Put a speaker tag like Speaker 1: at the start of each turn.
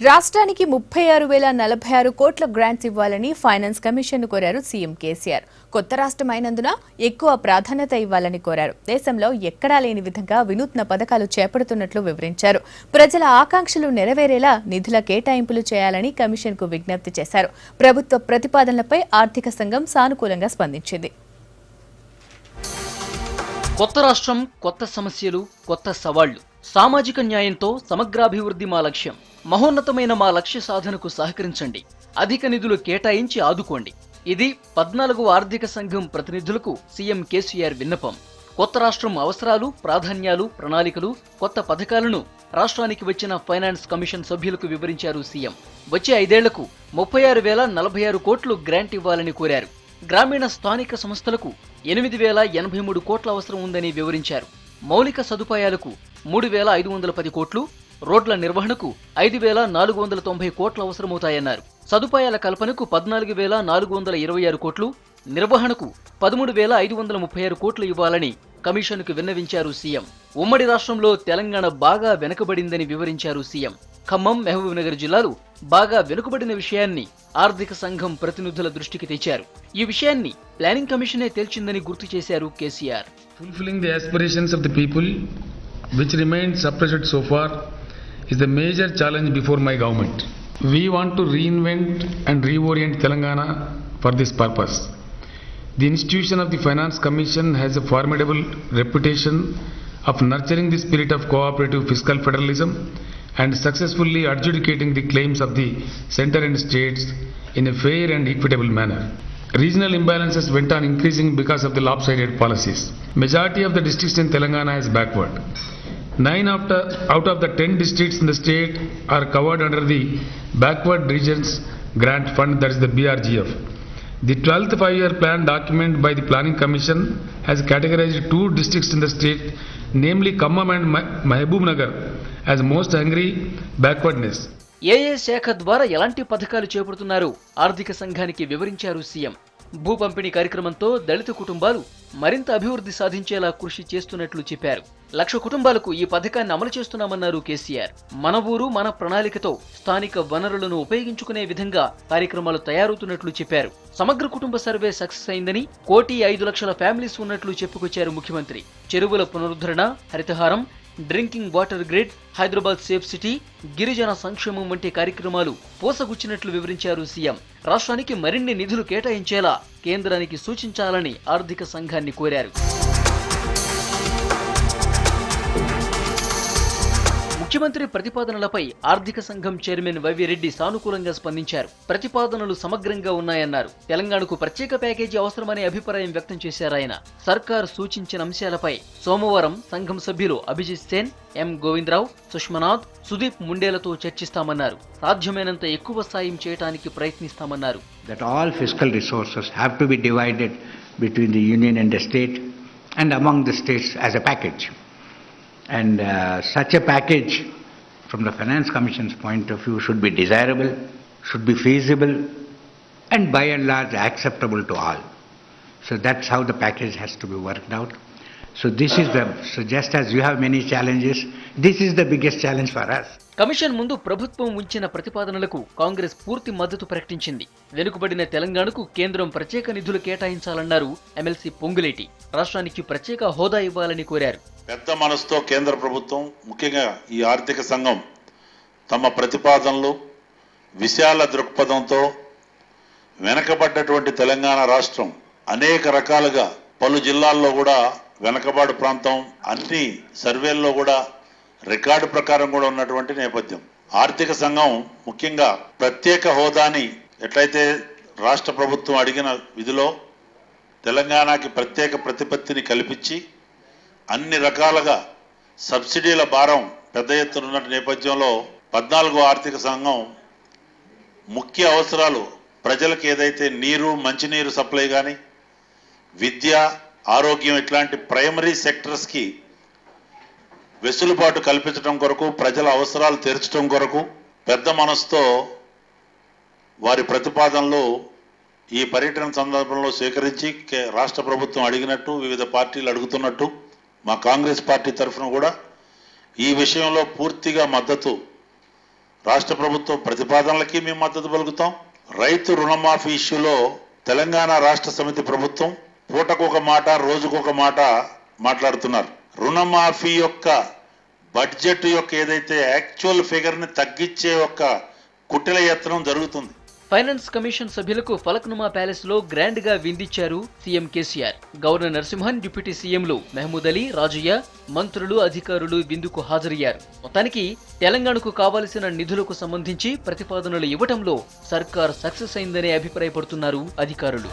Speaker 1: రాష్ట్రానికి 36,046 కోట్ల గ్రాంట్స్ ఇవ్వాలని ఫైనాన్స్ కమిషన్ కోరారు సీఎం కేసీఆర్. కొత్త రాష్ట్రం అయినందున ఎక్కువ ప్రాధాన్యత ఇవ్వాలని కోరారు. దేశంలో ఎక్కడా లేని విధంగా వినూత్న పథకాలు చేపడుతున్నట్లు వివరించారు. ప్రజల ఆకాంక్షలు నెరవేరేలా నిధుల కేటాయింపులు చేయాలని కమిషన్కు విజ్ఞప్తి చేశారు. ప్రభుత్వ ప్రతిపాదనలపై ఆర్థిక సంఘం సానుకూలంగా స్పందించింది.
Speaker 2: కొత్త రాష్ట్రం, కొత్త సమస్యలు, కొత్త సవాళ్లు. సామాజిక న్యాయంతో సమగ్రాభివృద్ధి మా లక్ష్యం. మహోన్నతమైన మా లక్ష్య సాధనకు సహకరించండి. అధిక నిధులు కేటాయించి ఆదుకోండి. ఇది 14వ ఆర్థిక సంఘం ప్రతినిధులకు సీఎం కేసీఆర్ విన్నపం. కొత్త రాష్ట్రం అవసరాలు, ప్రాధాన్యాలు, ప్రణాళికలు, కొత్త పథకాలను రాష్ట్రానికి వచ్చిన ఫైనాన్స్ కమిషన్ సభ్యులకు వివరించారు సీఎం. వచ్చే 5 ఏళ్లకు 36,046 కోట్లు గ్రాంట్ ఇవ్వాలని కోరారు. గ్రామీణ స్థానిక సంస్థలకు 8,083 కోట్ల అవసరం ఉందని వివరించారు. మౌలిక సదుపాయాలకు 3,510 కోట్లు, రోడ్ల నిర్వహణకు 5,490 కోట్ల అవసరమవుతాయన్నారు. సదుపాయాల కల్పనకు 14,426 కోట్లు, నిర్వహణకు 13,536 కోట్లు ఇవ్వాలని కమిషన్కు విన్నవించారు సీఎం. ఉమ్మడి రాష్ట్రంలో తెలంగాణ బాగా వెనుకబడిందని వివరించారు సీఎం. ఖమ్మం, మహబూబ్నగర్ జిల్లాలు బాగా వెనుకబడిన విషయాన్ని ఆర్థిక సంఘం ప్రతినిధుల దృష్టికి తెచ్చారు. ఈ విషయాన్ని ప్లానింగ్ కమిషనే తేల్చిందని గుర్తు చేశారు KCR.
Speaker 3: Fulfilling the aspirations of the people, which remained suppressed so far, is the major challenge before my government. We want to reinvent and reorient Telangana for this purpose. The institution of the Finance Commission has a formidable reputation of nurturing the spirit of cooperative fiscal federalism and successfully adjudicating the claims of the centre and states in a fair and equitable manner. Regional imbalances went on increasing because of the lopsided policies. Majority of the districts in Telangana is backward. 9 out of the 10 districts in the state are covered under the Backward Regions Grant Fund, that is the BRGF. The 12th 5-year plan document by the Planning Commission has categorized 2 districts in the state, namely Khammam and Mahbubnagar, as most hungry backwardness.
Speaker 2: ఏ శాఖ ద్వారా ఎలాంటి పథకాలు చేపడుతున్నారు ఆర్థిక సంఘానికి వివరించారు CM. భూ పంపిణీ కార్యక్రమంతో దళిత కుటుంబాలు మరింత అభివృద్ధి సాధించేలా కృషి చేస్తున్నట్లు చెప్పారు. 1,00,000 కుటుంబాలకు ఈ పథకాన్ని అమలు చేస్తున్నామన్నారు కేసీఆర్. మన ఊరు మన ప్రణాళికతో స్థానిక వనరులను ఉపయోగించుకునే విధంగా కార్యక్రమాలు తయారవుతున్నట్లు చెప్పారు. సమగ్ర కుటుంబ సర్వే సక్సెస్ అయిందని, 1,05,00,000 ఫ్యామిలీస్ ఉన్నట్లు చెప్పుకొచ్చారు ముఖ్యమంత్రి. చెరువుల పునరుద్ధరణ, హరితహారం, drinking water grid, Hyderabad safe city, గిరిజన సంక్షేమం వంటి కార్యక్రమాలు పోసగుచ్చినట్లు వివరించారు సీఎం. రాష్ట్రానికి మరిన్ని నిధులు కేటాయించేలా కేంద్రానికి సూచించాలని ఆర్థిక సంఘాన్ని కోరారు. ముఖ్యమంత్రి ప్రతిపాదనలపై ఆర్థిక సంఘం చైర్మన్ వైవిరెడ్డి సానుకూలంగా స్పందించారు. ప్రతిపాదనలు సమగ్రంగా ఉన్నాయన్నారు. తెలంగాణకు ప్రత్యేక ప్యాకేజీ అవసరమనే అభిప్రాయం వ్యక్తం చేశారాయన. సర్కార్ సూచించిన అంశాలపై సోమవారం సంఘం సభ్యులు అభిజిత్ సేన్, ఎం గోవిందరావు, సుష్మనాథ్, సుదీప్ ముండేలతో చర్చిస్తామన్నారు. సాధ్యమైనంత ఎక్కువ సాయం చేయడానికి ప్రయత్నిస్తామన్నారు.
Speaker 4: That all fiscal resources have to be divided between the union and the state and among the states as a package. And such a package, from the Finance Commission's point of view, should be desirable, should be feasible, and by and large acceptable to all. So that's how the package has to be worked out. So just as you have many challenges, this is the biggest challenge for us.
Speaker 2: Commission ముందు ప్రభుత్వం ఉంచిన ప్రతిపాదనలకు కాంగ్రెస్ పూర్తి మద్దతు ప్రకటించింది. వెనుకబడిన తెలంగాణకు కేంద్రం ప్రత్యేక నిధులు కేటాయించాలన్నారు ఎమ్మెల్సీ పొంగులేటి. రాష్ట్రానికి ప్రత్యేక హోదా ఇవ్వాలని కోరారు.
Speaker 5: పెద్ద మనసుతో కేంద్ర ప్రభుత్వం, ముఖ్యంగా ఈ ఆర్థిక సంఘం తమ ప్రతిపాదనలు విశాల దృక్పథంతో వెనకబడ్డటువంటి తెలంగాణ రాష్ట్రం అనేక రకాలుగా పలు జిల్లాల్లో కూడా వెనకబాటు ప్రాంతం, అన్ని సర్వేల్లో కూడా రికార్డు ప్రకారం కూడా ఉన్నటువంటి నేపథ్యం. ఆర్థిక సంఘం ముఖ్యంగా ప్రత్యేక హోదాని ఎట్లయితే రాష్ట్ర ప్రభుత్వం అడిగిన విధిలో తెలంగాణకి ప్రత్యేక ప్రతిపత్తిని కల్పించి అన్ని రకాలుగా సబ్సిడీల భారం పెద్ద ఎత్తున ఉన్న నేపథ్యంలో 14వ ఆర్థిక సంఘం ముఖ్య అవసరాలు ప్రజలకు ఏదైతే నీరు, మంచినీరు సప్లై కానీ, విద్య, ఆరోగ్యం ఇట్లాంటి ప్రైమరీ సెక్టర్స్కి వెసులుబాటు కల్పించడం కొరకు, ప్రజల అవసరాలు తీర్చడం కొరకు పెద్ద మనసుతో వారి ప్రతిపాదనలు ఈ పర్యటన సందర్భంలో స్వీకరించి రాష్ట్ర ప్రభుత్వం అడిగినట్టు, వివిధ పార్టీలు అడుగుతున్నట్టు మా కాంగ్రెస్ పార్టీ తరఫున కూడా ఈ విషయంలో పూర్తిగా మద్దతు రాష్ట్ర ప్రభుత్వం ప్రతిపాదనలకి మేము మద్దతు పలుకుతాం. రైతు రుణమాఫీ ఇష్యూలో తెలంగాణ రాష్ట్ర సమితి ప్రభుత్వం పూటకొక మాట రోజుకొక మాట మాట్లాడుతున్నారు. రుణమాఫీ యొక్క బడ్జెట్ యొక్క ఏదైతే యాక్చువల్ ఫిగర్ ని తగ్గించే ఒక కుటిల యత్నం జరుగుతుంది.
Speaker 2: ఫైనాన్స్ కమిషన్ సభ్యులకు ఫలక్నుమా ప్యాలెస్ లో గ్రాండ్ గా విందిచ్చారు CM KCR. Governor Narasimhan, deputy సీఎంలు మహమూద్ అలీ, రాజయ్య, మంత్రులు, అధికారులు విందుకు హాజరయ్యారు. మొత్తానికి తెలంగాణకు కావాల్సిన నిధులకు సంబంధించి ప్రతిపాదనలు ఇవ్వటంలో సర్కార్ సక్సెస్ అయిందనే అభిప్రాయపడుతున్నారు అధికారులు.